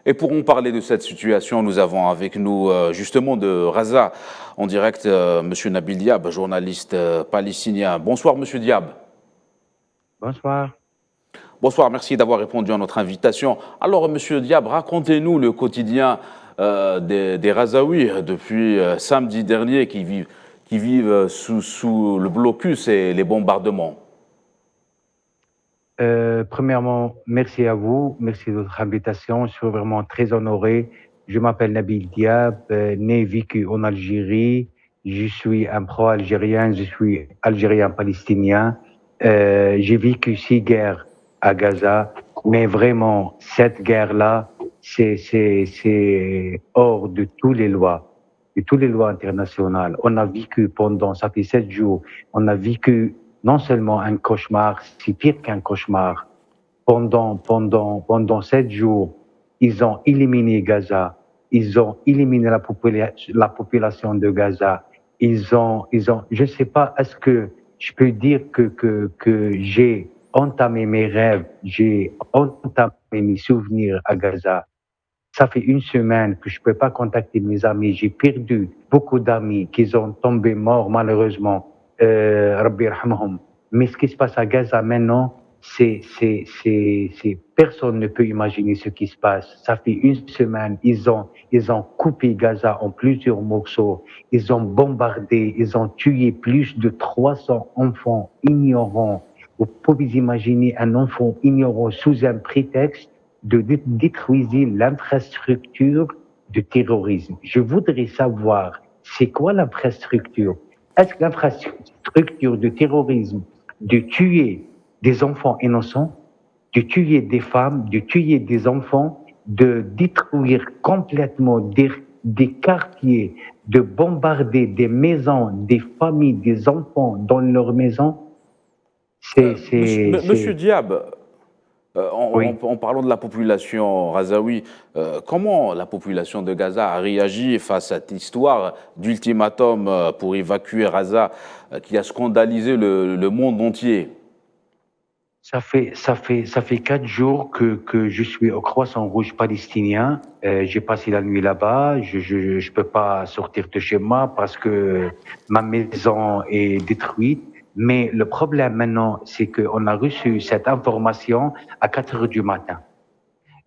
Et pour en parler de cette situation, nous avons avec nous justement de Gaza en direct Monsieur Nabil Diab, journaliste palestinien. Bonsoir Monsieur Diab. Bonsoir. Bonsoir, merci d'avoir répondu à notre invitation. Alors Monsieur Diab, racontez-nous le quotidien des Gazaouis depuis samedi dernier qui vivent sous le blocus et les bombardements. Premièrement, merci à vous, merci de votre invitation. Je suis vraiment très honoré. Je m'appelle Nabil Diab, né, vécu en Algérie. Je suis un pro-algérien, je suis algérien-palestinien. J'ai vécu 6 guerres à Gaza, mais vraiment, cette guerre-là, c'est hors de toutes les lois internationales. On a vécu pendant, ça fait 7 jours, on a vécu non seulement un cauchemar, c'est pire qu'un cauchemar. Pendant 7 jours, ils ont éliminé Gaza, ils ont éliminé la population de Gaza. Je ne sais pas, est-ce que je peux dire que j'ai entamé mes rêves, j'ai entamé mes souvenirs à Gaza. Ça fait une semaine que je ne peux pas contacter mes amis. J'ai perdu beaucoup d'amis qui sont tombés morts, malheureusement. Rabbi yarhamhum. Mais ce qui se passe à Gaza maintenant, personne ne peut imaginer ce qui se passe. Ça fait une semaine, ils ont coupé Gaza en plusieurs morceaux. Ils ont bombardé, ils ont tué plus de 300 enfants ignorants. Vous pouvez imaginer un enfant ignorant sous un prétexte de détruire l'infrastructure du terrorisme. Je voudrais savoir, c'est quoi l'infrastructure? Est-ce que l'infrastructure du terrorisme, de tuer des enfants innocents, de tuer des femmes, de tuer des enfants, de détruire complètement des quartiers, de bombarder des maisons, des familles, des enfants dans leurs maisons? Monsieur Diab, Oui. en parlant de la population gazaoui, comment la population de Gaza a réagi face à cette histoire d'ultimatum pour évacuer Gaza qui a scandalisé le monde entier? Ça fait 4 jours que je suis au Croissant Rouge palestinien. J'ai passé la nuit là-bas. Je peux pas sortir de chez moi parce que ma maison est détruite. Mais le problème maintenant, c'est qu'on a reçu cette information à 4 heures du matin.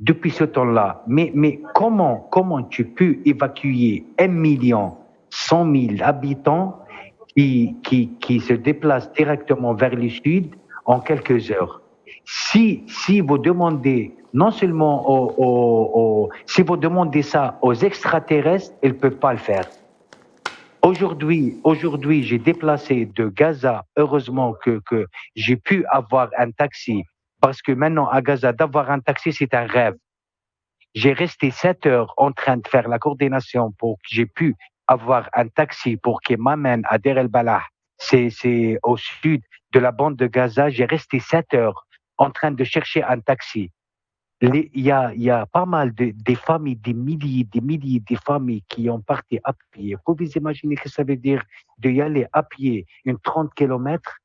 Depuis ce temps-là, mais comment tu peux évacuer 1 100 000 habitants qui se déplacent directement vers le sud en quelques heures? Si vous demandez non seulement si vous demandez ça aux extraterrestres, ils ne peuvent pas le faire. Aujourd'hui, j'ai déplacé de Gaza. Heureusement que j'ai pu avoir un taxi, parce que maintenant à Gaza, d'avoir un taxi, c'est un rêve. J'ai resté 7 heures en train de faire la coordination pour que j'ai pu avoir un taxi pour qu'il m'amène à Deir el-Balah. C'est au sud de la bande de Gaza. J'ai resté 7 heures en train de chercher un taxi. Il y a pas mal des familles, des milliers de familles qui ont parti à pied. Vous pouvez imaginer ce que ça veut dire d'y aller à pied une 30 kilomètres?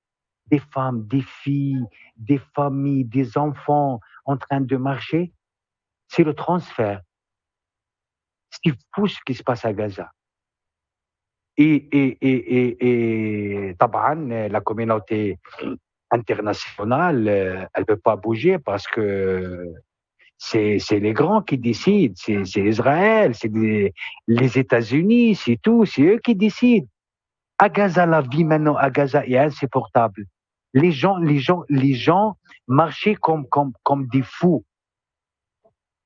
Des femmes, des filles, des familles, des enfants en train de marcher. C'est le transfert. C'est fou ce qui se passe à Gaza. طبعا la communauté internationale, elle ne peut pas bouger parce que c'est les grands qui décident, c'est Israël, c'est les États-Unis, c'est tout, c'est eux qui décident. À Gaza, la vie maintenant à Gaza est insupportable. Les gens marchaient comme des fous.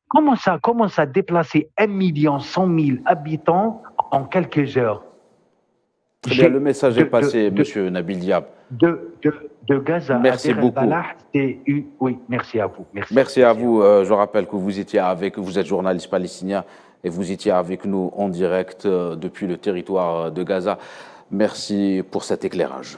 Comment ça déplacer 1 100 000 habitants en quelques heures? Très bien, le message est passé, Monsieur Nabil Diab. De Gaza Merci à Deir beaucoup. el-Balah, oui, merci à vous. Merci à vous. Je rappelle que vous êtes journaliste palestinien et vous étiez avec nous en direct depuis le territoire de Gaza. Merci pour cet éclairage.